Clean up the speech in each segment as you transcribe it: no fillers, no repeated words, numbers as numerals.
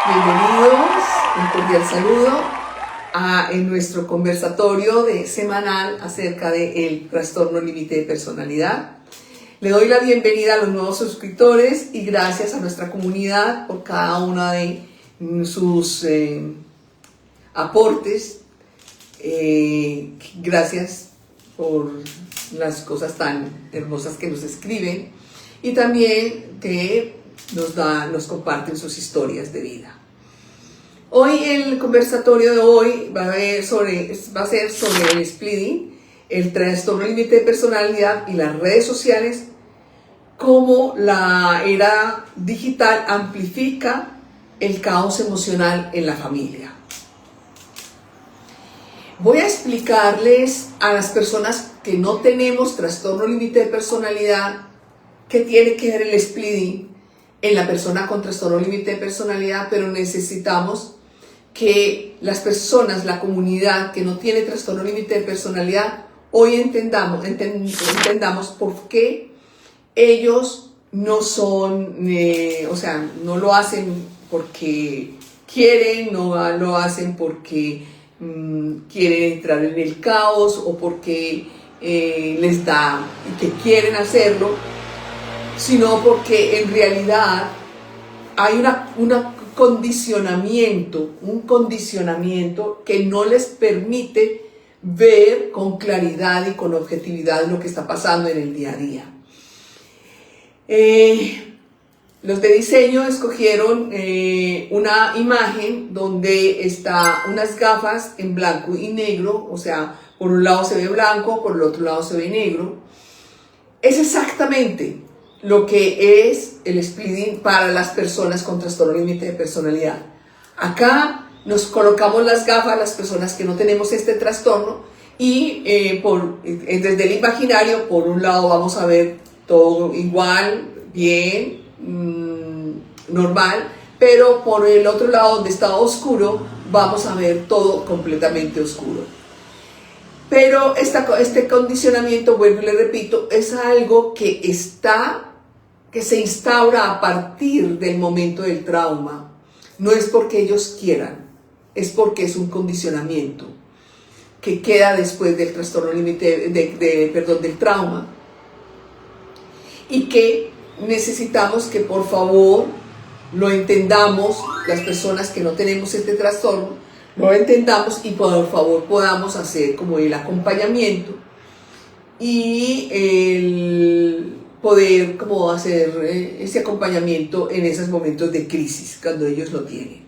Bienvenidos, un cordial saludo en nuestro conversatorio semanal acerca del trastorno límite de personalidad. Le doy la bienvenida a los nuevos suscriptores y gracias a nuestra comunidad por cada una de sus aportes. Gracias por las cosas tan hermosas que nos escriben y también que nos comparten sus historias de vida. Hoy el conversatorio de hoy va a ser sobre el splitting, el trastorno límite de personalidad y las redes sociales, cómo la era digital amplifica el caos emocional en la familia. Voy a explicarles a las personas que no tenemos trastorno límite de personalidad qué tiene que ver el splitting en la persona con trastorno límite de personalidad, pero necesitamos que las personas, la comunidad que no tiene trastorno límite de personalidad, hoy entendamos por qué ellos no son, no lo hacen porque quieren, no lo hacen porque quieren entrar en el caos o porque les da y que quieren hacerlo, sino porque en realidad hay un condicionamiento que no les permite ver con claridad y con objetividad lo que está pasando en el día a día. Los de diseño escogieron una imagen donde está unas gafas en blanco y negro, o sea, por un lado se ve blanco, por el otro lado se ve negro. Es exactamente lo que es el splitting para las personas con trastorno límite de personalidad. Acá nos colocamos las gafas, las personas que no tenemos este trastorno, y desde el imaginario, por un lado vamos a ver todo igual, bien, normal, pero por el otro lado, donde está oscuro, vamos a ver todo completamente oscuro. Pero este condicionamiento, vuelvo y le repito, es algo que se instaura a partir del momento del trauma. No es porque ellos quieran, es porque es un condicionamiento que queda después del trastorno límite del trauma, y que necesitamos que por favor lo entendamos, las personas que no tenemos este trastorno, lo entendamos y por favor podamos hacer como el acompañamiento y el poder como hacer ese acompañamiento en esos momentos de crisis cuando ellos lo tienen.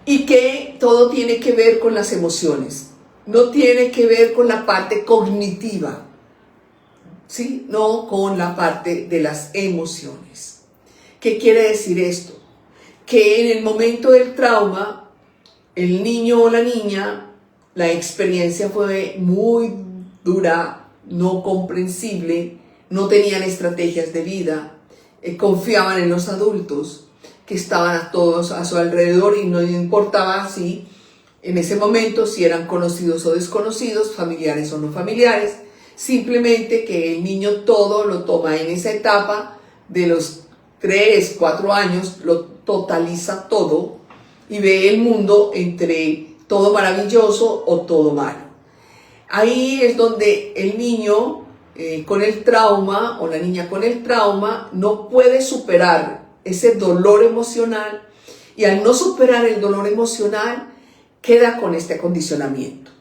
Y que todo tiene que ver con las emociones, no tiene que ver con la parte cognitiva, ¿sí? No con la parte de las emociones. ¿Qué quiere decir esto? Que en el momento del trauma, el niño o la niña, la experiencia fue muy dura, no comprensible, no tenían estrategias de vida, confiaban en los adultos que estaban a todos a su alrededor y no importaba si en ese momento si eran conocidos o desconocidos, familiares o no familiares, simplemente que el niño todo lo toma en esa etapa de los 3, 4 años, lo totaliza todo y ve el mundo entre todo maravilloso o todo malo. Ahí es donde el niño con el trauma o la niña con el trauma no puede superar ese dolor emocional, y al no superar el dolor emocional queda con este acondicionamiento.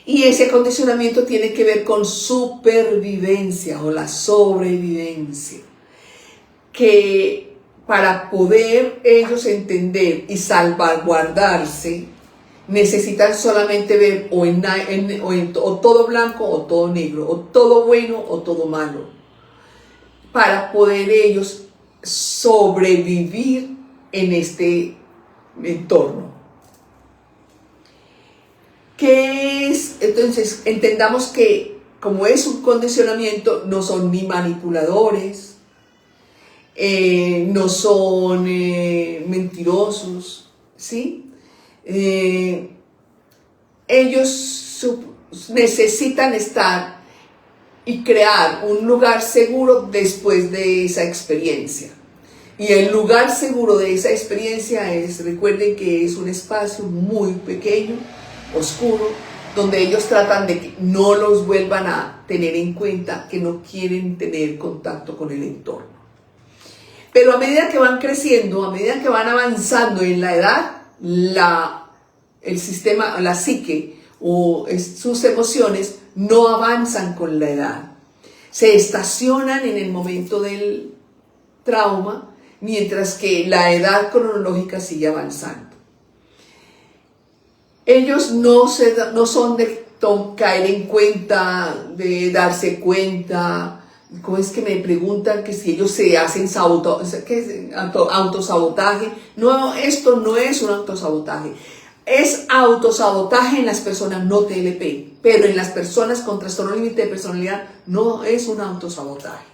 Y ese acondicionamiento tiene que ver con supervivencia o la sobrevivencia, que para poder ellos entender y salvaguardarse necesitan solamente ver o todo blanco o todo negro, o todo bueno o todo malo, para poder ellos sobrevivir en este entorno. ¿Qué es? Entonces, entendamos que como es un condicionamiento, no son ni manipuladores, no son mentirosos, ¿sí? Ellos necesitan estar y crear un lugar seguro después de esa experiencia. Y el lugar seguro de esa experiencia es, recuerden que es un espacio muy pequeño, oscuro, donde ellos tratan de que no los vuelvan a tener en cuenta, que no quieren tener contacto con el entorno. Pero a medida que van creciendo, a medida que van avanzando en la edad, el sistema, la psique o sus emociones no avanzan con la edad. Se estacionan en el momento del trauma, mientras que la edad cronológica sigue avanzando. Ellos no son de caer en cuenta, de darse cuenta. ¿Cómo es que me preguntan que si ellos se hacen autosabotaje? No, esto no es un autosabotaje. Es autosabotaje en las personas no TLP, pero en las personas con trastorno límite de personalidad no es un autosabotaje.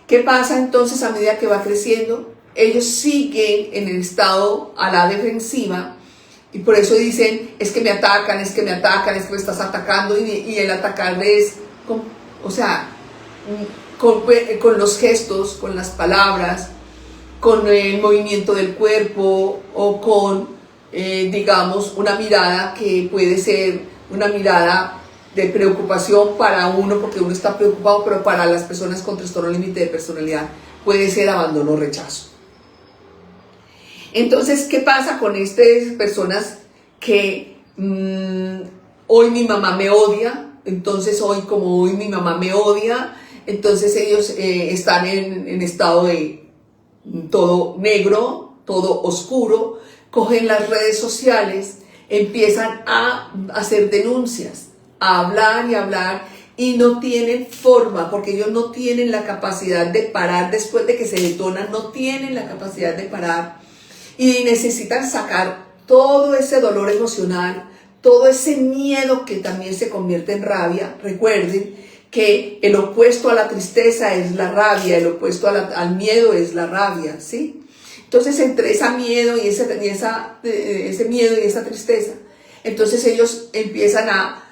¿Qué pasa entonces a medida que va creciendo? Ellos siguen en el estado a la defensiva y por eso dicen, es que me atacan, es que me atacan, es que me estás atacando, y el atacarles, con los gestos, con las palabras, con el movimiento del cuerpo o con, digamos, una mirada que puede ser una mirada de preocupación para uno, porque uno está preocupado, pero para las personas con trastorno límite de personalidad puede ser abandono o rechazo. Entonces, ¿qué pasa con estas personas que hoy mi mamá me odia? Entonces hoy, como hoy mi mamá me odia, entonces ellos están en estado de todo negro, todo oscuro, cogen las redes sociales, empiezan a hacer denuncias, a hablar y hablar, y no tienen forma, porque ellos no tienen la capacidad de parar después de que se detonan, no tienen la capacidad de parar, y necesitan sacar todo ese dolor emocional, todo ese miedo que también se convierte en rabia. Recuerden que el opuesto a la tristeza es la rabia, el opuesto al miedo es la rabia, ¿sí? Entonces, entre ese miedo y esa tristeza, entonces ellos empiezan a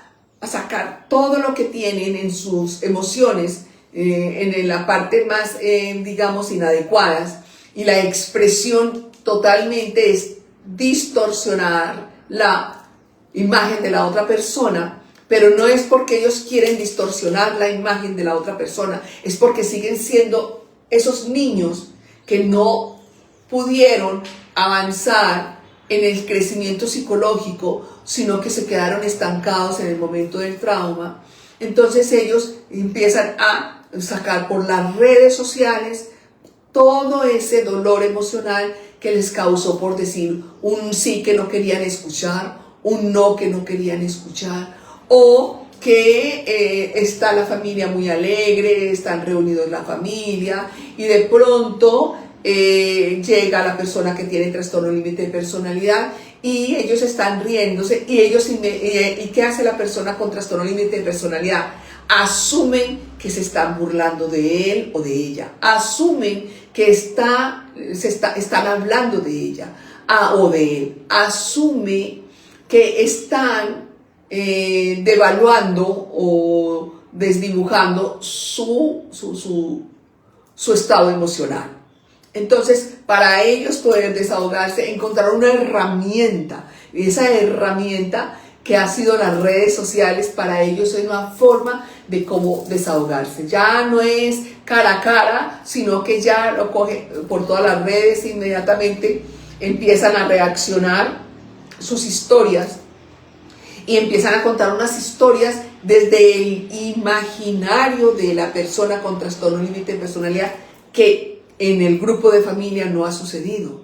sacar todo lo que tienen en sus emociones, en la parte más, digamos, inadecuadas, y la expresión totalmente es distorsionar la imagen de la otra persona, pero no es porque ellos quieren distorsionar la imagen de la otra persona, es porque siguen siendo esos niños que no pudieron avanzar en el crecimiento psicológico, sino que se quedaron estancados en el momento del trauma. Entonces ellos empiezan a sacar por las redes sociales todo ese dolor emocional que les causó, por decir, un sí que no querían escuchar, un no que no querían escuchar, o que está la familia muy alegre, están reunidos la familia, y de pronto llega la persona que tiene trastorno límite de personalidad y ellos están riéndose, y ¿qué hace la persona con trastorno límite de personalidad? Asumen que se están burlando de él o de ella, asumen que están hablando de ella o de él, asume que están devaluando o desdibujando su estado emocional. Entonces, para ellos poder desahogarse, encontrar una herramienta, y esa herramienta que ha sido las redes sociales, para ellos es una forma de cómo desahogarse. Ya no es cara a cara, sino que ya lo coge por todas las redes, inmediatamente empiezan a reaccionar sus historias y empiezan a contar unas historias desde el imaginario de la persona con trastorno límite de personalidad, que en el grupo de familia no ha sucedido,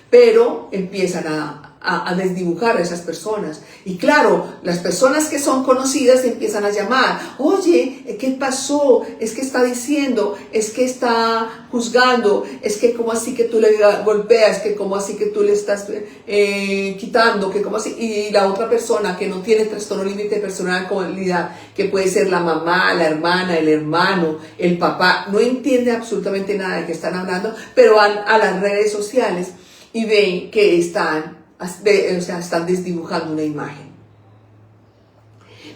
pero empiezan a desdibujar a esas personas. Y claro, las personas que son conocidas empiezan a llamar: oye, ¿qué pasó? Es que está diciendo, es que está juzgando, es que como así que tú le golpeas, que como así que tú le estás quitando, que como así. Y la otra persona que no tiene trastorno límite de personalidad, que puede ser la mamá, la hermana, el hermano, el papá, no entiende absolutamente nada de qué están hablando, pero van a las redes sociales y ven que están desdibujando una imagen.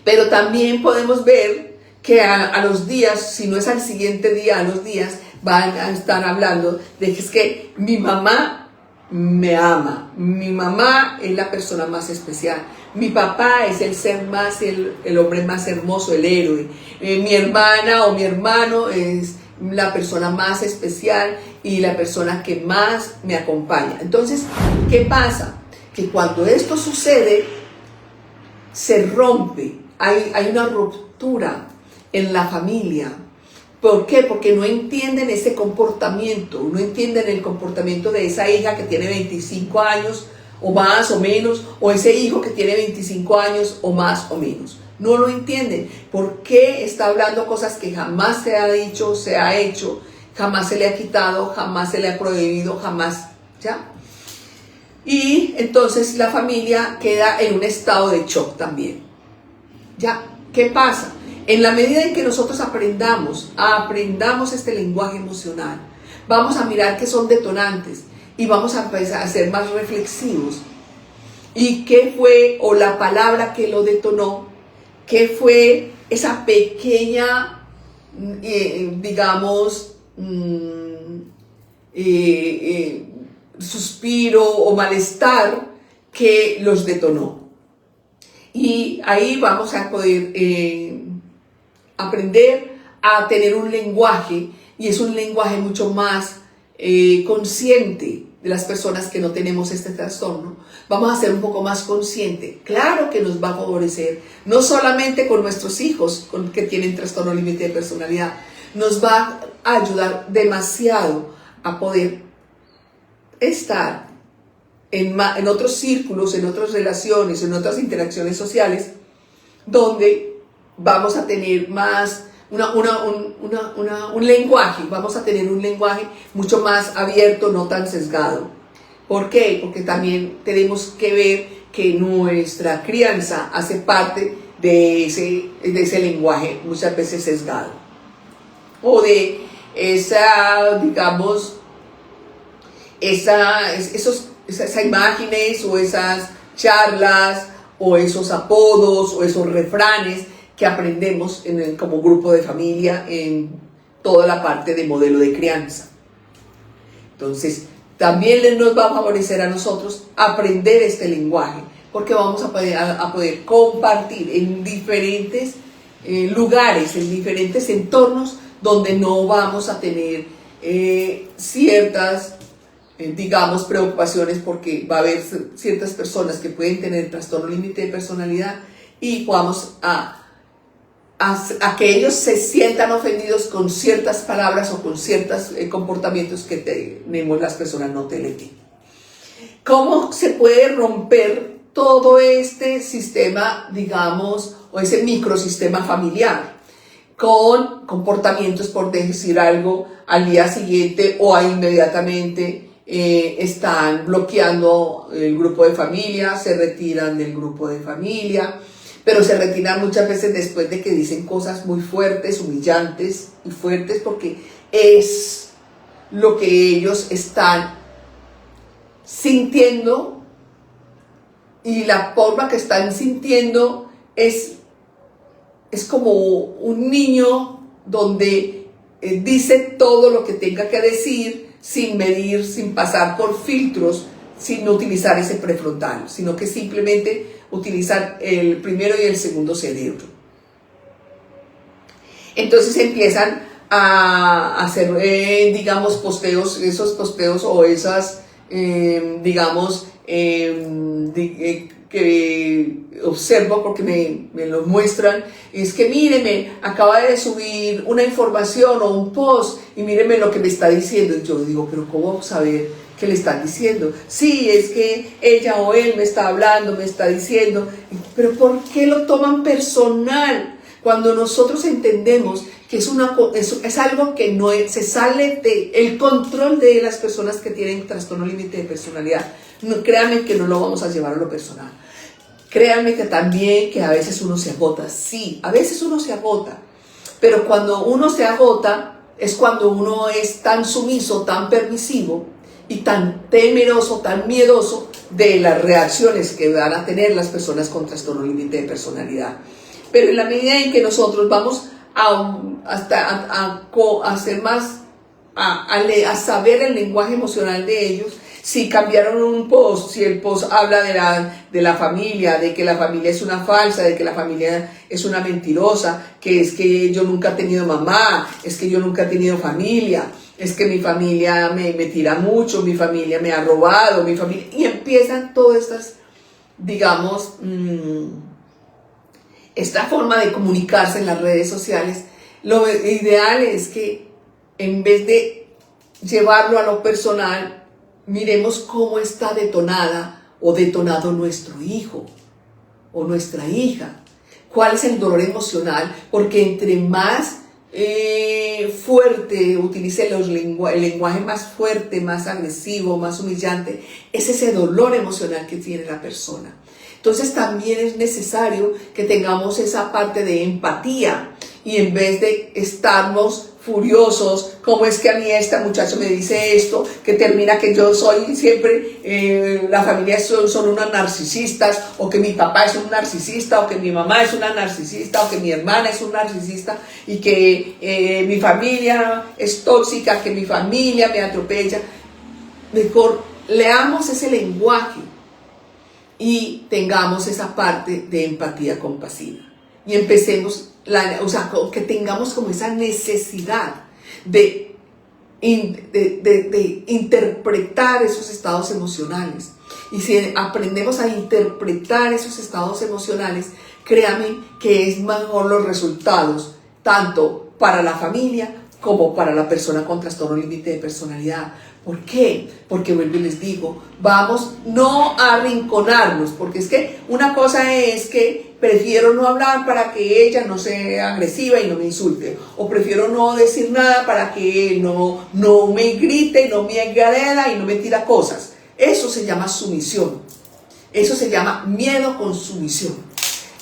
Pero también podemos ver que a los días, si no es al siguiente día, a los días, van a estar hablando de que es que mi mamá me ama, mi mamá es la persona más especial, mi papá es el ser más, el hombre más hermoso, el héroe, mi hermana o mi hermano es la persona más especial y la persona que más me acompaña. Entonces, ¿qué pasa? Que cuando esto sucede, se rompe, hay una ruptura en la familia. ¿Por qué? Porque no entienden ese comportamiento, no entienden el comportamiento de esa hija que tiene 25 años o más o menos, o ese hijo que tiene 25 años o más o menos. No lo entienden. ¿Por qué está hablando cosas que jamás se ha dicho, se ha hecho, jamás se le ha quitado, jamás se le ha prohibido, jamás, ¿ya? Y entonces la familia queda en un estado de shock también. ¿Ya? ¿Qué pasa? En la medida en que nosotros aprendamos este lenguaje emocional, vamos a mirar qué son detonantes y vamos a empezar a ser más reflexivos. ¿Y qué fue, o la palabra que lo detonó, qué fue esa pequeña, digamos, suspiro o malestar que los detonó? Y ahí vamos a poder aprender a tener un lenguaje, y es un lenguaje mucho más consciente de las personas que no tenemos este trastorno. Vamos a ser un poco más consciente. Claro que nos va a favorecer, no solamente con nuestros hijos que tienen trastorno límite de personalidad, nos va a ayudar demasiado a poder estar en otros círculos, en otras relaciones, en otras interacciones sociales, donde vamos a tener más un lenguaje, vamos a tener un lenguaje mucho más abierto, no tan sesgado. ¿Por qué? Porque también tenemos que ver que nuestra crianza hace parte de ese lenguaje muchas veces sesgado, o de esa, digamos, esas imágenes o esas charlas o esos apodos o esos refranes que aprendemos como grupo de familia en toda la parte de modelo de crianza. Entonces, también nos va a favorecer a nosotros aprender este lenguaje, porque vamos a poder compartir en diferentes lugares, en diferentes entornos donde no vamos a tener ciertas digamos, preocupaciones, porque va a haber ciertas personas que pueden tener trastorno límite de personalidad y vamos a que ellos se sientan ofendidos con ciertas palabras o con ciertos comportamientos que tenemos las personas no TLP. ¿Cómo se puede romper todo este sistema, digamos, o ese microsistema familiar? Con comportamientos, por decir algo, al día siguiente o inmediatamente están bloqueando el grupo de familia, se retiran del grupo de familia, pero se retiran muchas veces después de que dicen cosas muy fuertes, humillantes y fuertes, porque es lo que ellos están sintiendo, y la forma que están sintiendo es como un niño donde dice todo lo que tenga que decir, sin medir, sin pasar por filtros, sin utilizar ese prefrontal, sino que simplemente utilizan el primero y el segundo cerebro. Entonces empiezan a hacer, digamos, posteos, esos posteos o esas, digamos, que observo porque me lo muestran, es que míreme, acaba de subir una información o un post y míreme lo que me está diciendo. Y yo digo, pero ¿cómo saber qué le están diciendo? Sí, es que ella o él me está hablando, me está diciendo, pero ¿por qué lo toman personal? Cuando nosotros entendemos que es algo que no se sale del control de las personas que tienen trastorno límite de personalidad. No, créanme que no lo vamos a llevar a lo personal. Créanme que también que a veces uno se agota. Sí, a veces uno se agota. Pero cuando uno se agota es cuando uno es tan sumiso, tan permisivo y tan temeroso, tan miedoso de las reacciones que van a tener las personas con trastorno límite de personalidad. Pero en la medida en que nosotros vamos a ser más a saber el lenguaje emocional de ellos. Si cambiaron un post, si el post habla de la familia, de que la familia es una falsa, de que la familia es una mentirosa, que es que yo nunca he tenido mamá, es que yo nunca he tenido familia, es que mi familia me tira mucho, mi familia me ha robado, mi familia... Y empiezan todas estas, digamos, esta forma de comunicarse en las redes sociales. Lo ideal es que en vez de llevarlo a lo personal, miremos cómo está detonada o detonado nuestro hijo o nuestra hija. ¿Cuál es el dolor emocional? Porque entre más fuerte utilice el lenguaje más fuerte, más agresivo, más humillante, es ese dolor emocional que tiene la persona. Entonces también es necesario que tengamos esa parte de empatía y en vez de estarnos furiosos, cómo es que a mí esta muchacha me dice esto, que termina que yo soy siempre, la familia son unas narcisistas, o que mi papá es un narcisista, o que mi mamá es una narcisista, o que mi hermana es un narcisista, y que mi familia es tóxica, que mi familia me atropella. Mejor leamos ese lenguaje y tengamos esa parte de empatía compasiva. Y empecemos, o sea, que tengamos como esa necesidad de interpretar esos estados emocionales. Y si aprendemos a interpretar esos estados emocionales, créanme que es mejor los resultados, tanto para la familia como para la persona con trastorno límite de personalidad. ¿Por qué? Porque vuelvo y les digo, vamos no a arrinconarnos, porque es que una cosa es que prefiero no hablar para que ella no sea agresiva y no me insulte, o prefiero no decir nada para que no me grite, no me agreda y no me tira cosas. Eso se llama sumisión, eso se llama miedo con sumisión,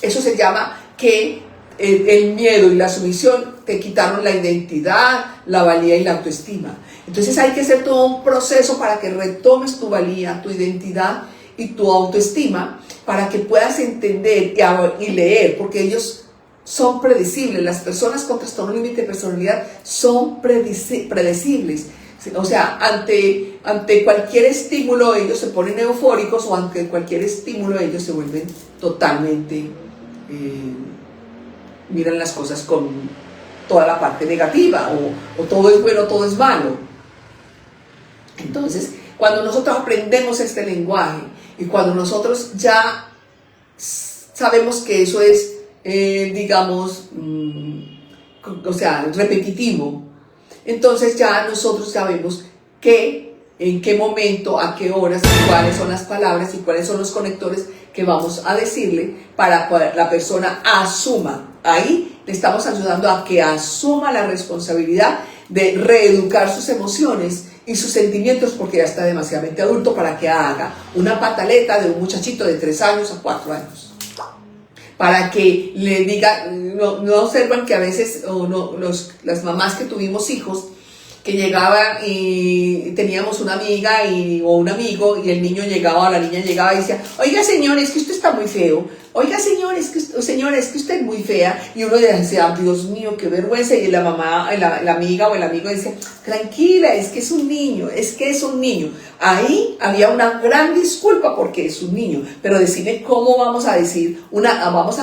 eso se llama que el miedo y la sumisión te quitaron la identidad, la valía y la autoestima. Entonces hay que hacer todo un proceso para que retomes tu valía, tu identidad y tu autoestima, para que puedas entender y leer, porque ellos son predecibles. Las personas con trastorno límite de personalidad son predecibles. O sea, ante cualquier estímulo ellos se ponen eufóricos, o ante cualquier estímulo ellos se vuelven totalmente, miran las cosas con toda la parte negativa, o todo es bueno, todo es malo. Entonces, cuando nosotros aprendemos este lenguaje y cuando nosotros ya sabemos que eso es, digamos, o sea, repetitivo, entonces ya nosotros sabemos en qué momento, a qué horas, cuáles son las palabras y cuáles son los conectores que vamos a decirle para que la persona asuma. Ahí le estamos ayudando a que asuma la responsabilidad de reeducar sus emociones y sus sentimientos, porque ya está demasiadamente adulto para que haga una pataleta de un muchachito de 3 años a 4 años. Para que le diga, no observan que a veces las mamás que tuvimos hijos, que llegaban y teníamos una amiga o un amigo, y el niño llegaba o la niña llegaba y decía, oiga señor, es que usted está muy feo, oiga señor, es que usted es muy fea, y uno decía, Dios mío, qué vergüenza, y la mamá, la amiga o el amigo decía, tranquila, es que es un niño, Ahí había una gran disculpa porque es un niño, pero decime cómo vamos a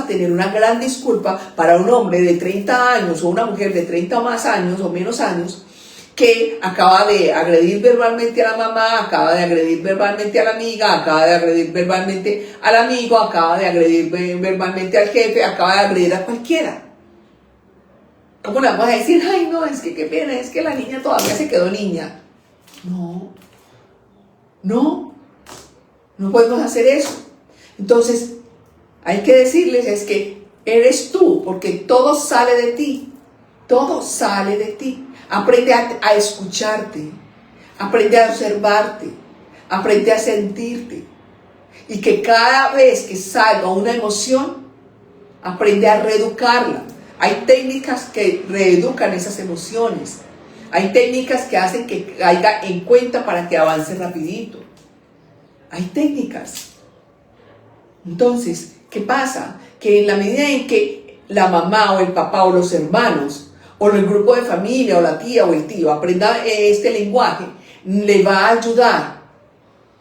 tener una gran disculpa para un hombre de 30 años o una mujer de 30 o más años o menos años, que acaba de agredir verbalmente a la mamá, acaba de agredir verbalmente a la amiga, acaba de agredir verbalmente al amigo, acaba de agredir verbalmente al jefe, acaba de agredir a cualquiera. ¿Cómo le vamos a decir, ay no, es que qué pena, es que la niña todavía se quedó niña? No podemos hacer eso. Entonces, hay que decirles es que eres tú, porque todo sale de ti, Aprende a escucharte, aprende a observarte, aprende a sentirte, y que cada vez que salga una emoción, aprende a reeducarla. Hay técnicas que reeducan esas emociones, hay técnicas que hacen que caiga en cuenta para que avance rapidito. Hay técnicas. Entonces, ¿qué pasa? Que en la medida en que la mamá o el papá o los hermanos o el grupo de familia, o la tía, o el tío, aprenda este lenguaje, le va a ayudar.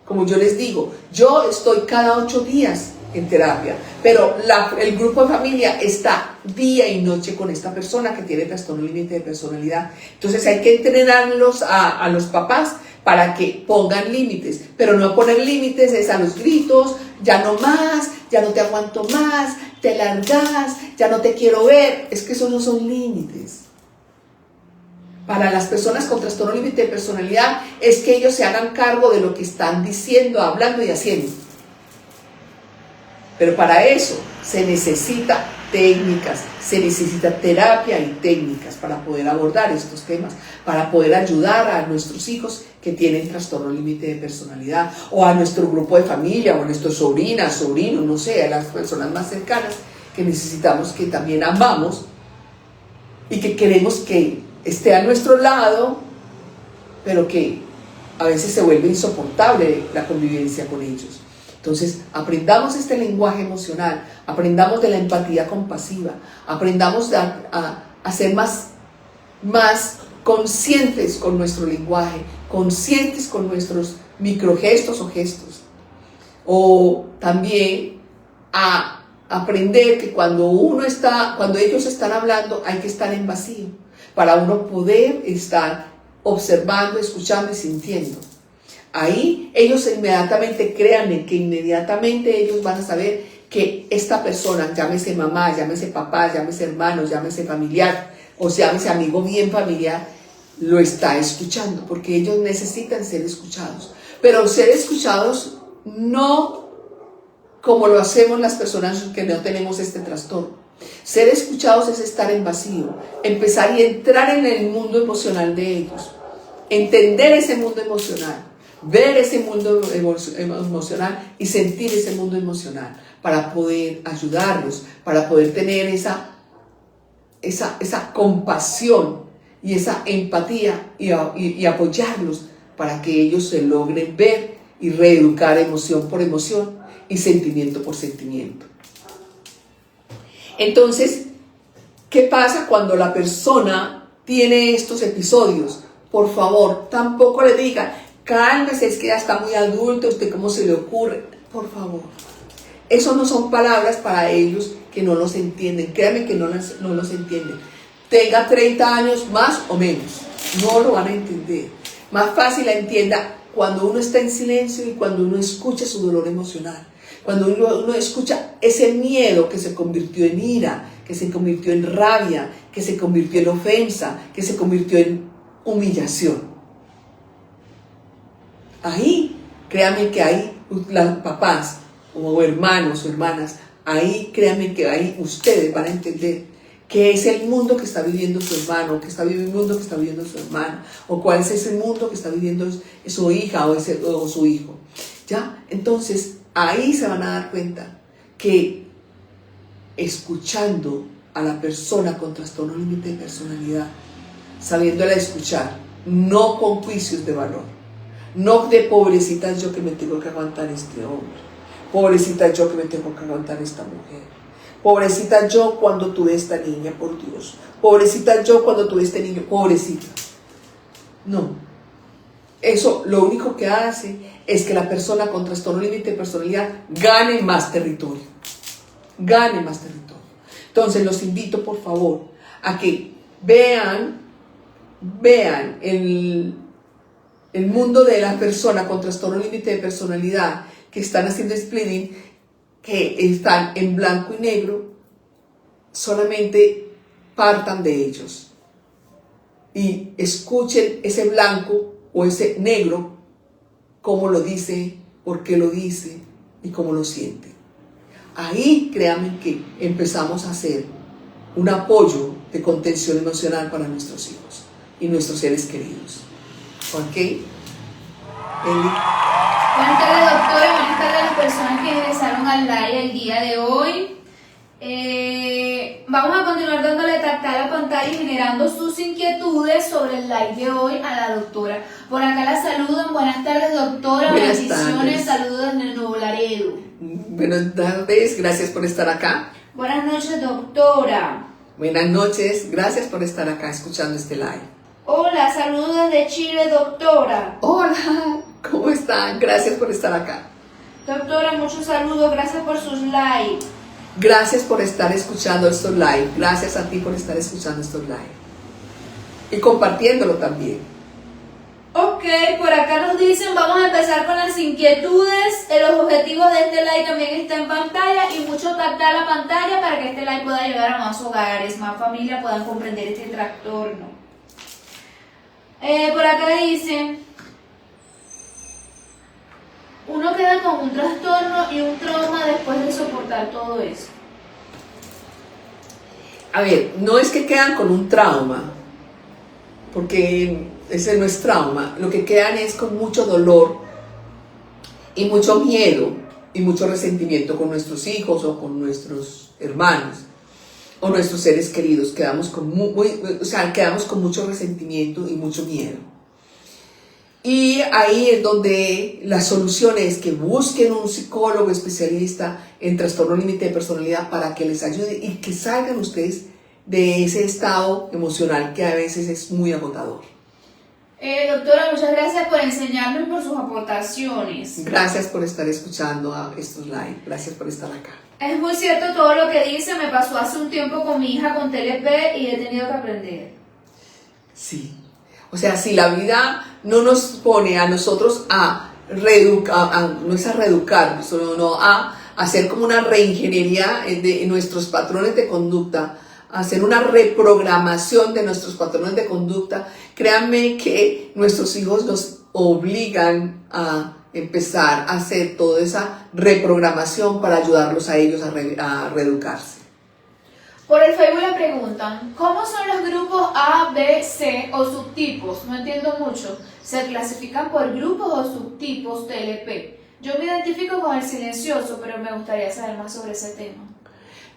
Como yo les digo, yo estoy cada 8 días en terapia, pero el grupo de familia está día y noche con esta persona que tiene trastorno límite de personalidad. Entonces hay que entrenarlos a los papás para que pongan límites, pero no poner límites es a los gritos, ya no más, ya no te aguanto más, te largas, ya no te quiero ver. Es que esos no son límites. Para las personas con trastorno límite de personalidad es que ellos se hagan cargo de lo que están diciendo, hablando y haciendo. Pero para eso se necesita técnicas, se necesita terapia y técnicas para poder abordar estos temas, para poder ayudar a nuestros hijos que tienen trastorno límite de personalidad, o a nuestro grupo de familia, o a nuestras sobrinas, sobrinos, no sé, a las personas más cercanas que necesitamos, que también amamos y que queremos que esté a nuestro lado, pero que a veces se vuelve insoportable la convivencia con ellos. Entonces, aprendamos este lenguaje emocional, aprendamos de la empatía compasiva, aprendamos a ser más conscientes con nuestro lenguaje, conscientes con nuestros microgestos o gestos. O también a aprender que cuando ellos están hablando, hay que estar en vacío, para uno poder estar observando, escuchando y sintiendo. Ahí ellos inmediatamente, créanme que inmediatamente ellos van a saber que esta persona, llámese mamá, llámese papá, llámese hermano, llámese familiar, o llámese amigo bien familiar, lo está escuchando, porque ellos necesitan ser escuchados. Pero ser escuchados no como lo hacemos las personas que no tenemos este trastorno. Ser escuchados es estar en vacío, empezar y entrar en el mundo emocional de ellos, entender ese mundo emocional, ver ese mundo emocional y sentir ese mundo emocional para poder ayudarlos, para poder tener esa compasión y esa empatía y apoyarlos para que ellos se logren ver y reeducar emoción por emoción y sentimiento por sentimiento. Entonces, ¿qué pasa cuando la persona tiene estos episodios? Por favor, tampoco le digan, cálmese, es que ya está muy adulto, ¿usted cómo se le ocurre? Por favor. Eso no son palabras para ellos que no los entienden. Créanme que no los entienden. Tenga 30 años más o menos, no lo van a entender. Más fácil la entienda cuando uno está en silencio y cuando uno escucha su dolor emocional. Cuando uno escucha ese miedo que se convirtió en ira, que se convirtió en rabia, que se convirtió en ofensa, que se convirtió en humillación. Ahí, créanme que ahí los papás o hermanos o hermanas, ahí créanme que ahí ustedes van a entender qué es el mundo que está viviendo su hermano, qué está viviendo el mundo que está viviendo su hermana, o cuál es ese mundo que está viviendo su hija o su hijo. ¿Ya? Entonces, ahí se van a dar cuenta que escuchando a la persona con trastorno límite de personalidad, sabiéndola escuchar, no con juicios de valor, no de pobrecita yo que me tengo que aguantar este hombre, pobrecita yo que me tengo que aguantar esta mujer, pobrecita yo cuando tuve esta niña, por Dios, pobrecita yo cuando tuve este niño, pobrecita. No, eso lo único que hace es que la persona con trastorno límite de personalidad gane más territorio, gane más territorio. Entonces los invito por favor a que vean el mundo de la persona con trastorno límite de personalidad que están haciendo splitting, que están en blanco y negro. Solamente partan de ellos y escuchen ese blanco o ese negro, cómo lo dice, por qué lo dice y cómo lo siente. Ahí créanme que empezamos a hacer un apoyo de contención emocional para nuestros hijos y nuestros seres queridos. ¿Ok? Eli. Buenas tardes, doctora. Buenas tardes a las personas que ingresaron al live el día de hoy. Vamos a continuar dándole tactar a la pantalla y generando sus inquietudes sobre el live de hoy a la doctora. Por acá la saludan. Buenas tardes, doctora. Buenas Bendiciones. tardes. Saludos desde Nuevo Laredo. Buenas tardes, gracias por estar acá. Buenas noches, doctora. Buenas noches, gracias por estar acá escuchando este live. Hola, saludos desde Chile, doctora. Hola, ¿cómo están? Gracias por estar acá. Doctora, muchos saludos, gracias por sus likes. Gracias por estar escuchando estos live. Gracias a ti por estar escuchando estos live. Y compartiéndolo también. Ok, por acá nos dicen, vamos a empezar con las inquietudes. Los objetivos de este live también están en pantalla y mucho tactar la pantalla para que este live pueda llegar a más hogares, más familias puedan comprender este trastorno. Por acá dicen, uno queda con un trastorno y un trauma después de soportar todo eso. A ver, no es que quedan con un trauma, porque ese no es trauma. Lo que quedan es con mucho dolor y mucho miedo y mucho resentimiento con nuestros hijos o con nuestros hermanos o nuestros seres queridos. Quedamos con quedamos con mucho resentimiento y mucho miedo. Y ahí es donde la solución es que busquen un psicólogo especialista en trastorno límite de personalidad para que les ayude y que salgan ustedes de ese estado emocional que a veces es muy agotador. Doctora, muchas gracias por enseñarnos y por sus aportaciones. Gracias por estar escuchando a estos live. Gracias por estar acá. Es muy cierto todo lo que dice. Me pasó hace un tiempo con mi hija con TLP y he tenido que aprender. Sí. O sea, si la vida no nos pone a nosotros a reeducar, no es a reeducar, sino a hacer como una reingeniería de nuestros patrones de conducta, hacer una reprogramación de nuestros patrones de conducta, créanme que nuestros hijos nos obligan a empezar a hacer toda esa reprogramación para ayudarlos a ellos a reeducarse. Por el Facebook le preguntan, ¿cómo son los grupos A, B, C o subtipos? No entiendo mucho. ¿Se clasifican por grupos o subtipos TLP? Yo me identifico con el silencioso, pero me gustaría saber más sobre ese tema.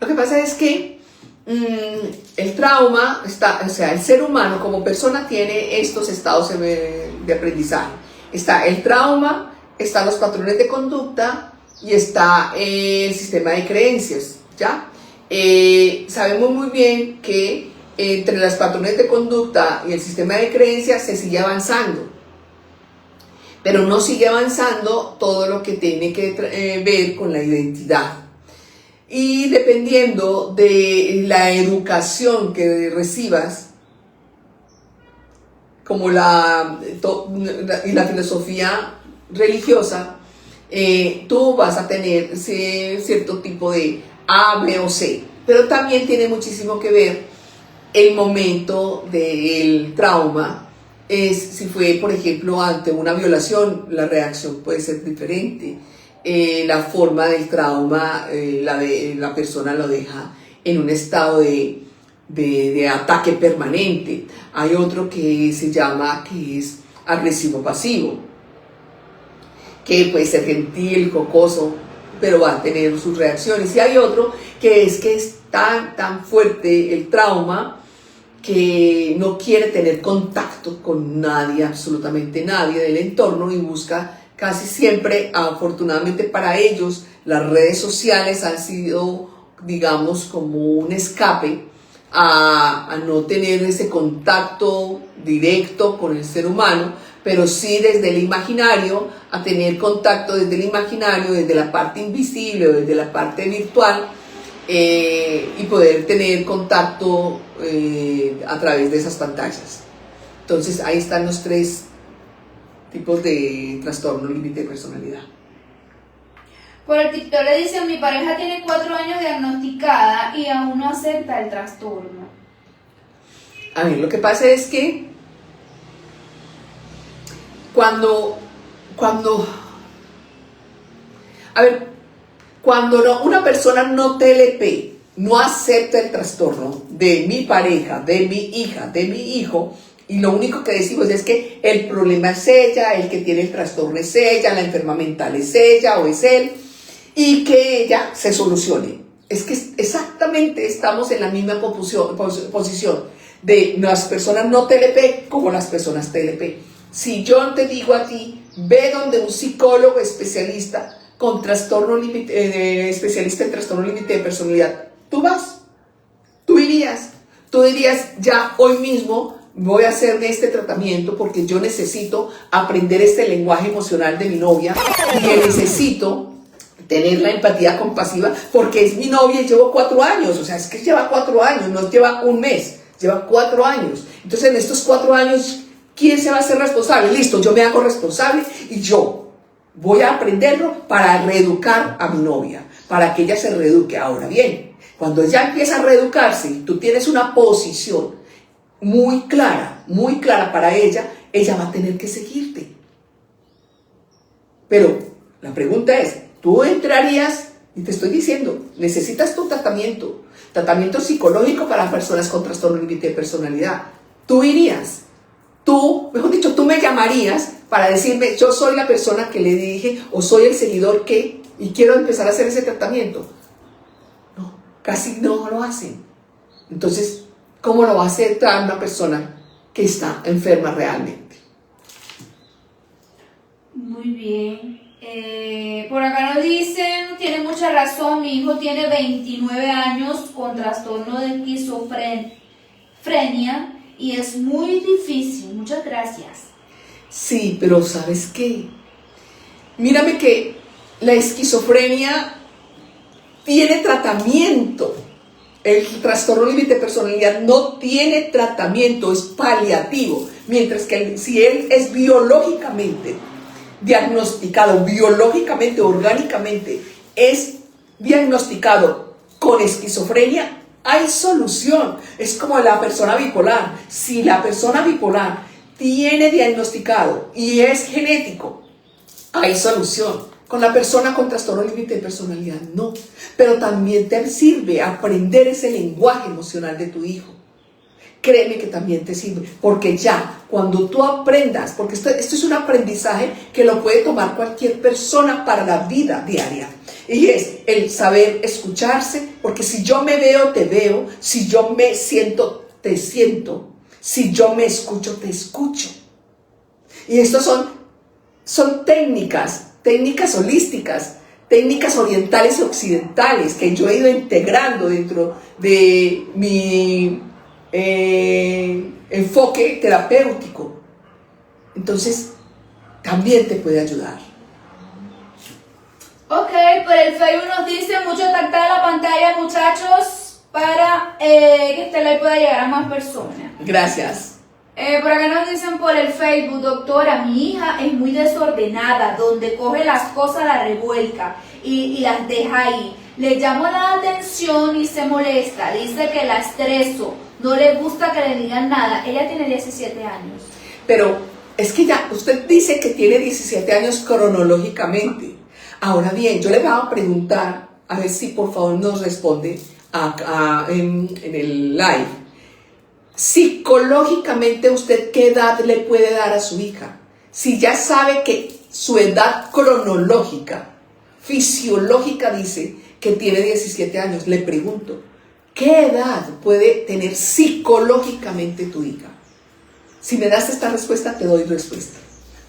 Lo que pasa es que el trauma, el ser humano como persona tiene estos estados de aprendizaje. Está el trauma, están los patrones de conducta y está el sistema de creencias, ¿ya? Sabemos muy bien que entre los patrones de conducta y el sistema de creencias se sigue avanzando, pero no sigue avanzando todo lo que tiene que ver con la identidad. Y dependiendo de la educación que recibas, como la filosofía religiosa, tú vas a tener cierto tipo de A, B o C. Pero también tiene muchísimo que ver el momento del trauma. Si fue, por ejemplo, ante una violación, la reacción puede ser diferente. La forma del trauma, la persona lo deja en un estado de ataque permanente. Hay otro que se llama, que es agresivo-pasivo, que puede ser gentil, jocoso, pero va a tener sus reacciones. Y hay otro que es tan fuerte el trauma que no quiere tener contacto con nadie, absolutamente nadie del entorno, y busca casi siempre, afortunadamente para ellos, las redes sociales han sido, digamos, como un escape a no tener ese contacto directo con el ser humano, pero sí desde el imaginario, a tener contacto desde el imaginario, desde la parte invisible o desde la parte virtual, y poder tener contacto a través de esas pantallas. Entonces ahí están los tres tipos de trastorno límite de personalidad. Por el TikTok le dicen, mi pareja tiene 4 años diagnosticada y aún no acepta el trastorno. A ver, lo que pasa es que cuando una persona no TLP no acepta el trastorno de mi pareja, de mi hija, de mi hijo, y lo único que decimos es que el problema es ella, el que tiene el trastorno es ella, la enferma mental es ella o es él, y que ella se solucione. Es que exactamente estamos en la misma posición de las personas no TLP como las personas TLP. Si yo te digo a ti, ve donde un psicólogo especialista con trastorno límite, especialista en trastorno límite de personalidad, tú vas, tú irías. Tú dirías, ya hoy mismo voy a hacerme este tratamiento porque yo necesito aprender este lenguaje emocional de mi novia y que necesito tener la empatía compasiva porque es mi novia y llevo 4 años, o sea, es que lleva 4 años, no lleva un mes, lleva 4 años. Entonces en estos 4 años, ¿quién se va a hacer responsable? Listo, yo me hago responsable y yo voy a aprenderlo para reeducar a mi novia, para que ella se reeduque. Ahora bien, cuando ella empieza a reeducarse y tú tienes una posición muy clara para ella, ella va a tener que seguirte. Pero la pregunta es, tú entrarías, y te estoy diciendo, necesitas tu tratamiento psicológico para personas con trastorno límite de personalidad. Tú irías, mejor dicho, tú me llamarías para decirme, yo soy la persona que le dije, o soy el seguidor que, y quiero empezar a hacer ese tratamiento. No, casi no lo hacen. Entonces, ¿cómo lo va a hacer una persona que está enferma realmente? Muy bien. Por acá nos dicen, tiene mucha razón, mi hijo tiene 29 años con trastorno de esquizofrenia y es muy difícil. Muchas gracias. Sí, pero ¿sabes qué? Mírame que la esquizofrenia tiene tratamiento. El trastorno límite de personalidad no tiene tratamiento, es paliativo. Mientras que si él es biológicamente diagnosticado, biológicamente, orgánicamente, es diagnosticado con esquizofrenia, hay solución. Es como la persona bipolar. Si la persona bipolar tiene diagnosticado y es genético, hay solución. Con la persona con trastorno límite de personalidad, no. Pero también te sirve aprender ese lenguaje emocional de tu hijo. Créeme que también te sirve, porque ya cuando tú aprendas, porque esto es un aprendizaje que lo puede tomar cualquier persona para la vida diaria, y es el saber escucharse, porque si yo me veo, te veo, si yo me siento, te siento, si yo me escucho, te escucho. Y estos son técnicas holísticas, técnicas orientales y occidentales que yo he ido integrando dentro de mi enfoque terapéutico. Entonces, también te puede ayudar. Ok, por el Facebook nos dice mucho tactar la pantalla, muchachos, para que este live pueda llegar a más personas. Gracias. Por acá nos dicen por el Facebook, doctora, mi hija es muy desordenada, donde coge las cosas, las revuelca y las deja ahí. Le llamo la atención y se molesta, dice que la estreso, no le gusta que le digan nada. Ella tiene 17 años. Pero es que ya, usted dice que tiene 17 años cronológicamente. Ahora bien, yo le voy a preguntar, a ver si por favor nos responde en el live. Psicológicamente, ¿usted qué edad le puede dar a su hija? Si ya sabe que su edad cronológica, fisiológica dice que tiene 17 años, le pregunto, ¿qué edad puede tener psicológicamente tu hija? Si me das esta respuesta, te doy respuesta.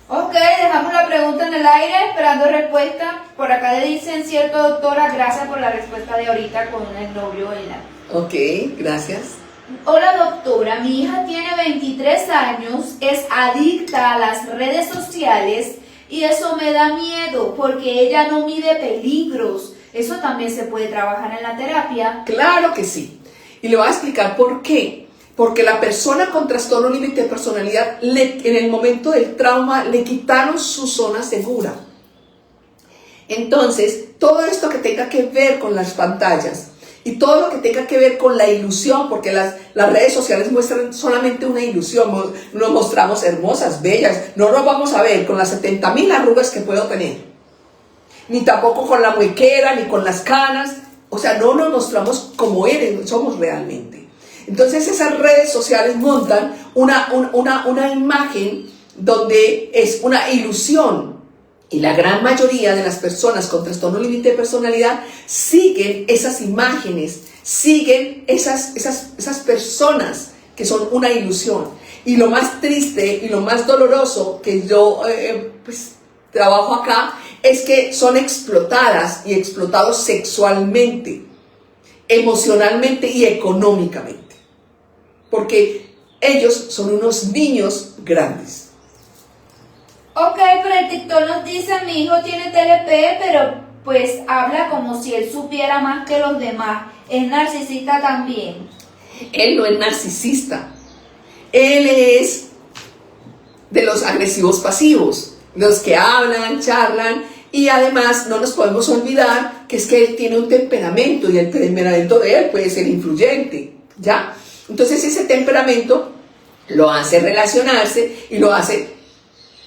Ok, dejamos la pregunta en el aire, esperando respuesta. Por acá le dicen, cierto doctora, gracias por la respuesta de ahorita con el novio en la... Ok, gracias. Hola doctora, mi hija tiene 23 años, es adicta a las redes sociales y eso me da miedo porque ella no mide peligros. ¿Eso también se puede trabajar en la terapia? Claro que sí. Y le voy a explicar por qué. Porque la persona con trastorno límite de personalidad, en el momento del trauma, le quitaron su zona segura. Entonces, todo esto que tenga que ver con las pantallas y todo lo que tenga que ver con la ilusión, porque las redes sociales muestran solamente una ilusión, nos mostramos hermosas, bellas, no nos vamos a ver con las 70,000 arrugas que puedo tener, ni tampoco con la muequera, ni con las canas, o sea, no nos mostramos como somos realmente. Entonces esas redes sociales montan una imagen donde es una ilusión. Y la gran mayoría de las personas con trastorno límite de personalidad siguen esas imágenes, siguen esas personas que son una ilusión. Y lo más triste y lo más doloroso que yo trabajo acá es que son explotadas y explotados sexualmente, emocionalmente y económicamente. porque ellos son unos niños grandes. Ok, pero el TikTok nos dice, mi hijo tiene TLP, pero pues habla como si él supiera más que los demás. Es narcisista también. Él no es narcisista, él es de los agresivos pasivos, los que hablan, charlan, y además no nos podemos olvidar que es que él tiene un temperamento, y el temperamento de él puede ser influyente, ¿ya? Entonces ese temperamento lo hace relacionarse y lo hace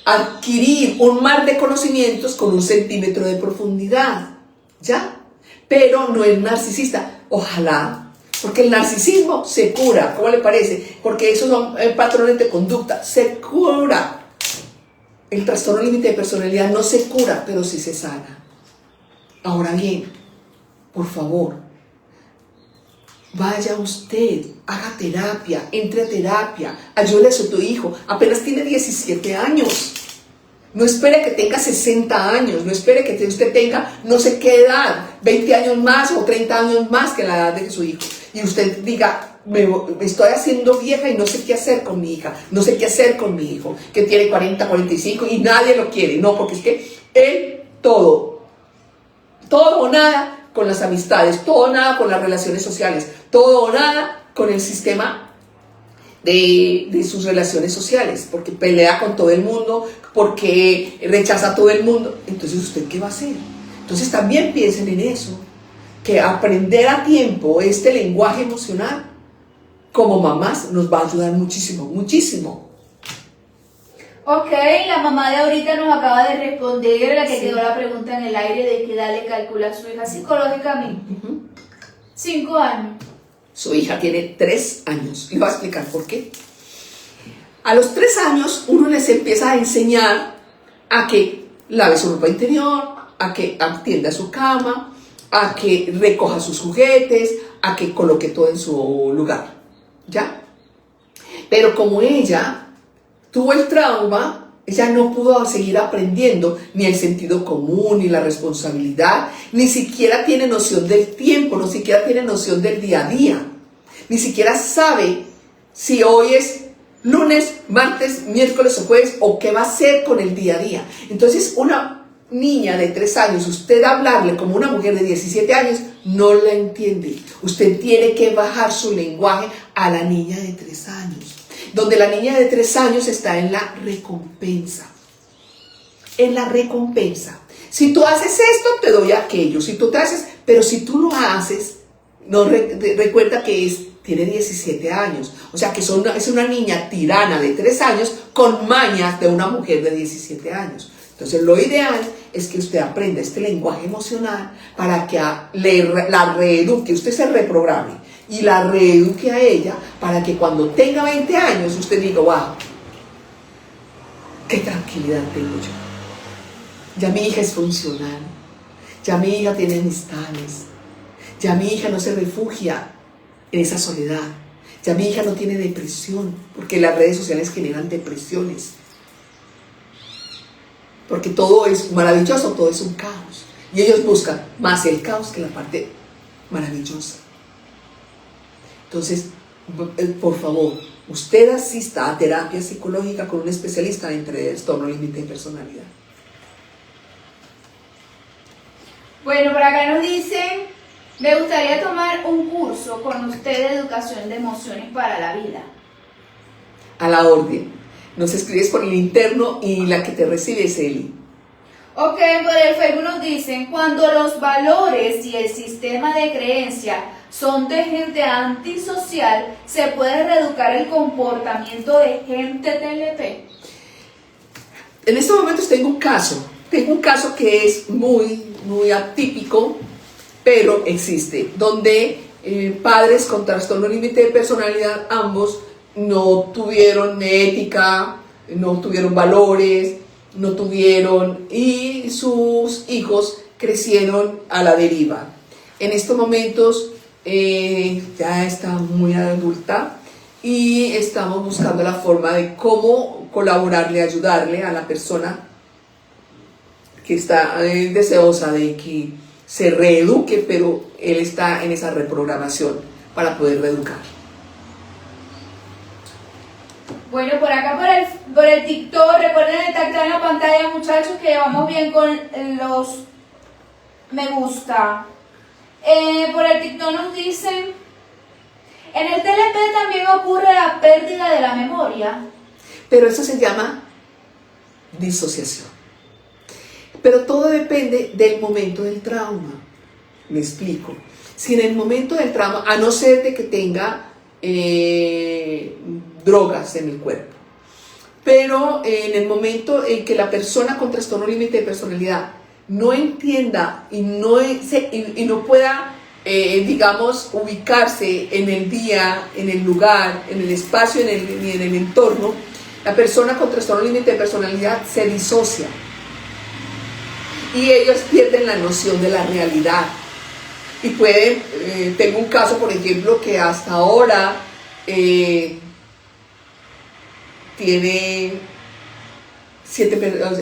adquirir un mar de conocimientos con 1 centímetro de profundidad, ¿ya? Pero no es narcisista, ojalá, porque el narcisismo se cura, ¿cómo le parece? Porque esos son patrones de conducta, se cura. El trastorno límite de personalidad no se cura, pero sí se sana. Ahora bien, por favor, vaya usted, haga terapia, entre a terapia, ayúdele a su hijo, apenas tiene 17 años. No espere que tenga 60 años, no espere que usted tenga no sé qué edad, 20 años más o 30 años más que la edad de su hijo. Y usted diga, me estoy haciendo vieja y no sé qué hacer con mi hija, no sé qué hacer con mi hijo, que tiene 40, 45 y nadie lo quiere. No, porque es que él todo o nada con las amistades, todo o nada con las relaciones sociales, todo o nada con el sistema de sus relaciones sociales, porque pelea con todo el mundo, porque rechaza a todo el mundo. Entonces, ¿usted qué va a hacer? Entonces también piensen en eso, que aprender a tiempo este lenguaje emocional como mamás nos va a ayudar muchísimo, muchísimo. Ok, la mamá de ahorita nos acaba de responder, la que quedó la pregunta en el aire de qué edad le calcula a su hija psicológicamente. 5 años. Su hija tiene 3 años. Le voy a explicar por qué. A los 3 años uno les empieza a enseñar a que lave su ropa interior, a que atienda su cama, a que recoja sus juguetes, a que coloque todo en su lugar, ¿ya? Pero como ella tuvo el trauma, ella no pudo seguir aprendiendo ni el sentido común, ni la responsabilidad, ni siquiera tiene noción del tiempo, ni siquiera tiene noción del día a día, ni siquiera sabe si hoy es lunes, martes, miércoles o jueves, o qué va a hacer con el día a día. Entonces una niña de 3 años, usted hablarle como una mujer de 17 años, no la entiende. Usted tiene que bajar su lenguaje a la niña de 3 años, donde la niña de 3 años está en la recompensa. En la recompensa. Si tú haces esto, te doy aquello. Si tú te haces, pero si tú lo haces, no recuerda que tiene 17 años. O sea que es una niña tirana de 3 años con mañas de una mujer de 17 años. Entonces lo ideal es que usted aprenda este lenguaje emocional para que la reeduque, usted se reprograme y la reeduque a ella para que cuando tenga 20 años usted diga, wow, qué tranquilidad tengo yo. Ya mi hija es funcional, ya mi hija tiene amistades, ya mi hija no se refugia en esa soledad, ya mi hija no tiene depresión, porque las redes sociales generan depresiones. Porque todo es maravilloso, todo es un caos. Y ellos buscan más el caos que la parte maravillosa. Entonces, por favor, usted asista a terapia psicológica con un especialista en trastorno límite de personalidad. Bueno, por acá nos dicen, me gustaría tomar un curso con usted de educación de emociones para la vida. A la orden. Nos escribes por el interno y la que te recibe es Eli. Ok, por el Facebook nos dicen, cuando los valores y el sistema de creencia son de gente antisocial, ¿se puede reeducar el comportamiento de gente TLP? En estos momentos tengo un caso que es muy atípico, pero existe, donde padres con trastorno límite de personalidad, ambos, no tuvieron ética, no tuvieron valores, y sus hijos crecieron a la deriva. En estos momentos ya está muy adulta y estamos buscando la forma de cómo colaborarle, ayudarle a la persona que está deseosa de que se reeduque, pero él está en esa reprogramación para poder reeducar. Bueno, por acá por el TikTok, recuerden estar en la pantalla, muchachos, que vamos bien con los me gusta. Por el TikTok nos dicen, en el TLP también ocurre la pérdida de la memoria. Pero eso se llama disociación. Pero todo depende del momento del trauma. Me explico. Si en el momento del trauma, a no ser de que tenga drogas en el cuerpo, pero en el momento en que la persona con trastorno límite de personalidad no entienda y no pueda, digamos, ubicarse en el día, en el lugar, en el espacio, ni en el entorno, la persona con trastorno límite de personalidad se disocia y ellos pierden la noción de la realidad. Y pueden, tengo un caso, por ejemplo, que hasta ahora tiene